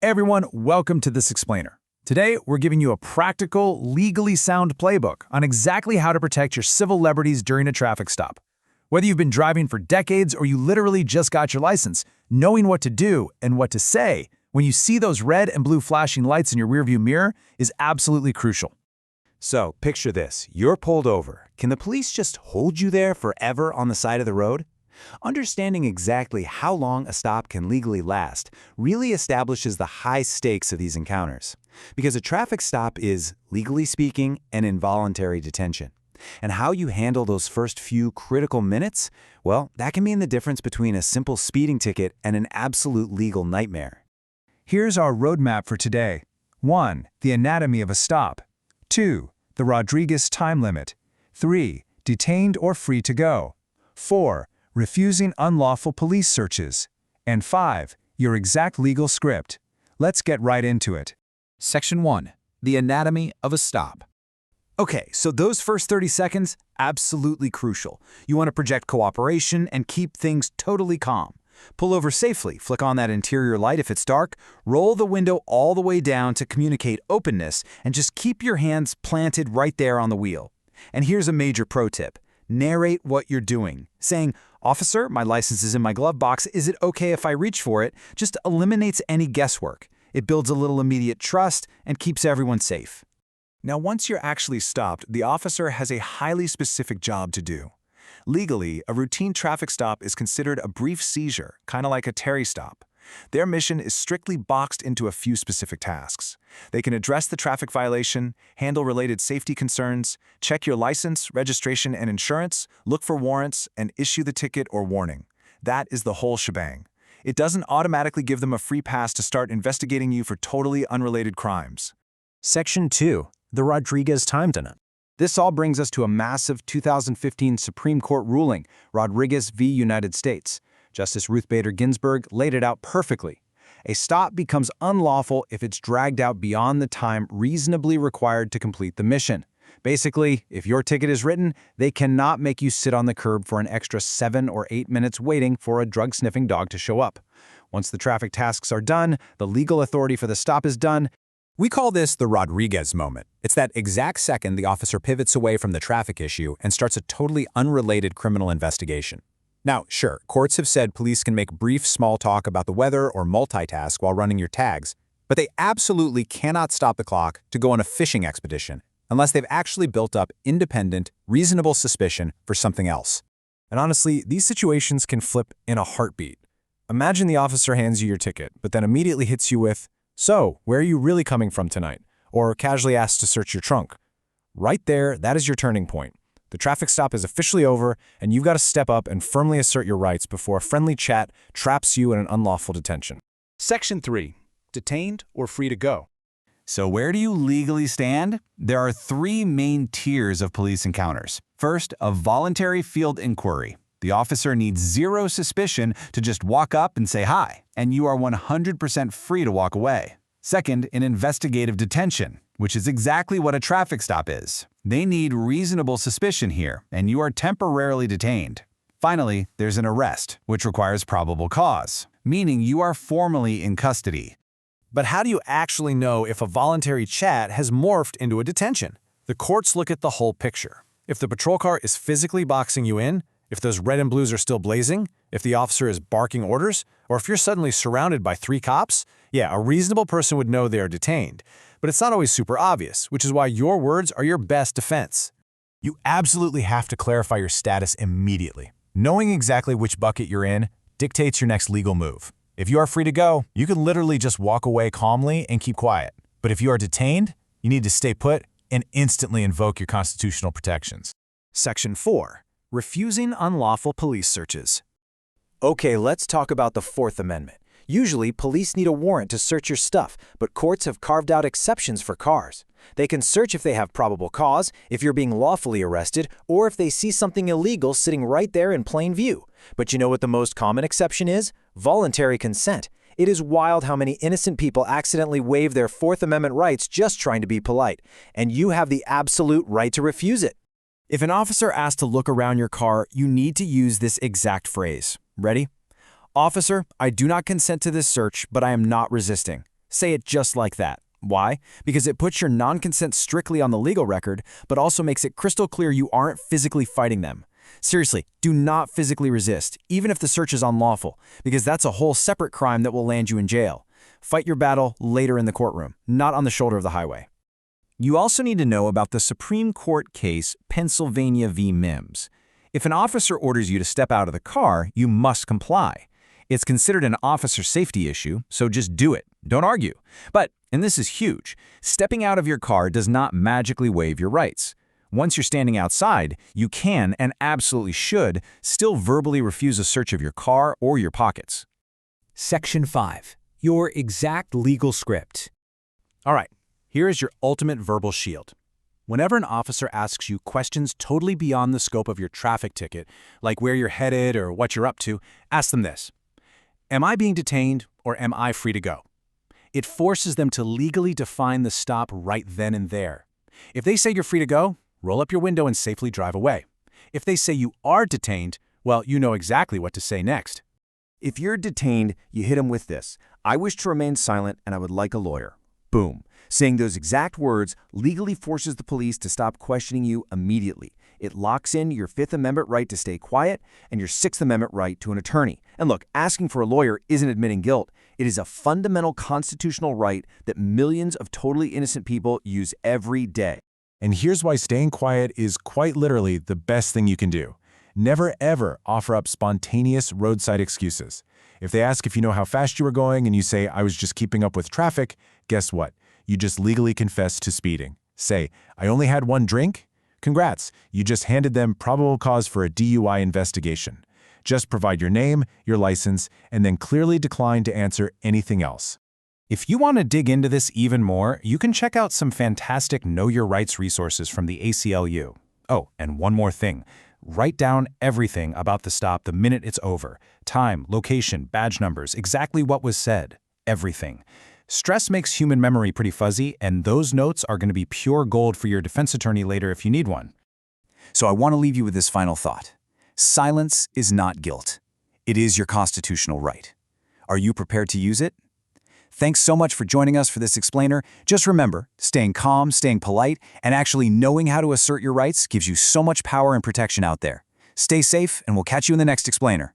Hey everyone, welcome to This Explainer. Today, we're giving you a practical, legally sound playbook on exactly how to protect your civil liberties during a traffic stop. Whether you've been driving for decades or you literally just got your license, knowing what to do and what to say when you see those red and blue flashing lights in your rearview mirror is absolutely crucial. So, picture this. You're pulled over. Can the police just hold you there forever on the side of the road? Understanding exactly how long a stop can legally last really establishes the high stakes of these encounters. Because a traffic stop is, legally speaking, an involuntary detention. And how you handle those first few critical minutes, well, that can mean the difference between a simple speeding ticket and an absolute legal nightmare. Here's our roadmap for today. 1. The anatomy of a stop. 2. The Rodriguez time limit. 3. Detained or free to go. 4. Refusing unlawful police searches. And 5. Your exact legal script. Let's get right into it. Section 1. The anatomy of a stop. Okay, so those first 30 seconds, absolutely crucial. You want to project cooperation and keep things totally calm. Pull over safely, flick on that interior light if it's dark, roll the window all the way down to communicate openness, and just keep your hands planted right there on the wheel. And here's a major pro tip. Narrate what you're doing. Saying, "Officer, my license is in my glove box. Is it okay if I reach for it?" just eliminates any guesswork. It builds a little immediate trust and keeps everyone safe. Now, once you're actually stopped, the officer has a highly specific job to do. Legally, a routine traffic stop is considered a brief seizure, kind of like a Terry stop. Their mission is strictly boxed into a few specific tasks. They can address the traffic violation, handle related safety concerns, check your license, registration, and insurance, look for warrants, and issue the ticket or warning. That is the whole shebang. It doesn't automatically give them a free pass to start investigating you for totally unrelated crimes. Section 2. The Rodriguez time limit. This all brings us to a massive 2015 Supreme Court ruling, Rodriguez v. United States. Justice Ruth Bader Ginsburg laid it out perfectly. A stop becomes unlawful if it's dragged out beyond the time reasonably required to complete the mission. Basically, if your ticket is written, they cannot make you sit on the curb for an extra 7 or 8 minutes waiting for a drug-sniffing dog to show up. Once the traffic tasks are done, the legal authority for the stop is done. We call this the Rodriguez moment. It's that exact second the officer pivots away from the traffic issue and starts a totally unrelated criminal investigation. Now, sure, courts have said police can make brief small talk about the weather or multitask while running your tags, but they absolutely cannot stop the clock to go on a fishing expedition unless they've actually built up independent, reasonable suspicion for something else. And honestly, these situations can flip in a heartbeat. Imagine the officer hands you your ticket, but then immediately hits you with, "So, where are you really coming from tonight?" or casually asks to search your trunk. Right there, that is your turning point. The traffic stop is officially over, and you've got to step up and firmly assert your rights before a friendly chat traps you in an unlawful detention. Section 3. Detained or free to go. So where do you legally stand? There are 3 main tiers of police encounters. First, a voluntary field inquiry. The officer needs zero suspicion to just walk up and say hi, and you are 100% free to walk away. Second, an investigative detention, which is exactly what a traffic stop is. They need reasonable suspicion here, and you are temporarily detained. Finally, there's an arrest, which requires probable cause, meaning you are formally in custody. But how do you actually know if a voluntary chat has morphed into a detention? The courts look at the whole picture. If the patrol car is physically boxing you in, if those red and blues are still blazing, if the officer is barking orders, or if you're suddenly surrounded by 3 cops, yeah, a reasonable person would know they are detained. But it's not always super obvious, which is why your words are your best defense. You absolutely have to clarify your status immediately. Knowing exactly which bucket you're in dictates your next legal move. If you are free to go, you can literally just walk away calmly and keep quiet. But if you are detained, you need to stay put and instantly invoke your constitutional protections. Section 4. Refusing unlawful police searches. Okay, let's talk about the Fourth Amendment. Usually, police need a warrant to search your stuff, but courts have carved out exceptions for cars. They can search if they have probable cause, if you're being lawfully arrested, or if they see something illegal sitting right there in plain view. But you know what the most common exception is? Voluntary consent. It is wild how many innocent people accidentally waive their Fourth Amendment rights just trying to be polite, and you have the absolute right to refuse it. If an officer asks to look around your car, you need to use this exact phrase. Ready? "Officer, I do not consent to this search, but I am not resisting. Say it just like that. Why? Because it puts your non-consent strictly on the legal record, but also makes it crystal clear you aren't physically fighting them. Seriously, do not physically resist, even if the search is unlawful, because that's a whole separate crime that will land you in jail. Fight your battle later in the courtroom, not on the shoulder of the highway. You also need to know about the Supreme Court case Pennsylvania v. Mims. If an officer orders you to step out of the car, you must comply. It's considered an officer safety issue, so just do it. Don't argue. But, and this is huge, stepping out of your car does not magically waive your rights. Once you're standing outside, you can, and absolutely should, still verbally refuse a search of your car or your pockets. Section 5. Your exact legal script. All right, here is your ultimate verbal shield. Whenever an officer asks you questions totally beyond the scope of your traffic ticket, like where you're headed or what you're up to, ask them this. Am I being detained or am I free to go? It forces them to legally define the stop right then and there. If they say you're free to go, roll up your window and safely drive away. If they say you are detained, well, you know exactly what to say next. If you're detained, you hit them with this. I wish to remain silent and I would like a lawyer. Boom. Saying those exact words legally forces the police to stop questioning you immediately. It locks in your Fifth Amendment right to stay quiet and your Sixth Amendment right to an attorney. And look, asking for a lawyer isn't admitting guilt. It is a fundamental constitutional right that millions of totally innocent people use every day. And here's why staying quiet is quite literally the best thing you can do. Never ever offer up spontaneous roadside excuses. If they ask if you know how fast you were going and you say, I was just keeping up with traffic, guess what? You just legally confess to speeding. Say, I only had one drink? Congrats, you just handed them probable cause for a DUI investigation. Just provide your name, your license, and then clearly decline to answer anything else. If you want to dig into this even more, you can check out some fantastic Know Your Rights resources from the ACLU. Oh, and one more thing. Write down everything about the stop the minute it's over. Time, location, badge numbers, exactly what was said. Everything. Stress makes human memory pretty fuzzy, and those notes are going to be pure gold for your defense attorney later if you need one. So I want to leave you with this final thought. Silence is not guilt. It is your constitutional right. Are you prepared to use it? Thanks so much for joining us for this explainer. Just remember, staying calm, staying polite, and actually knowing how to assert your rights gives you so much power and protection out there. Stay safe, and we'll catch you in the next explainer.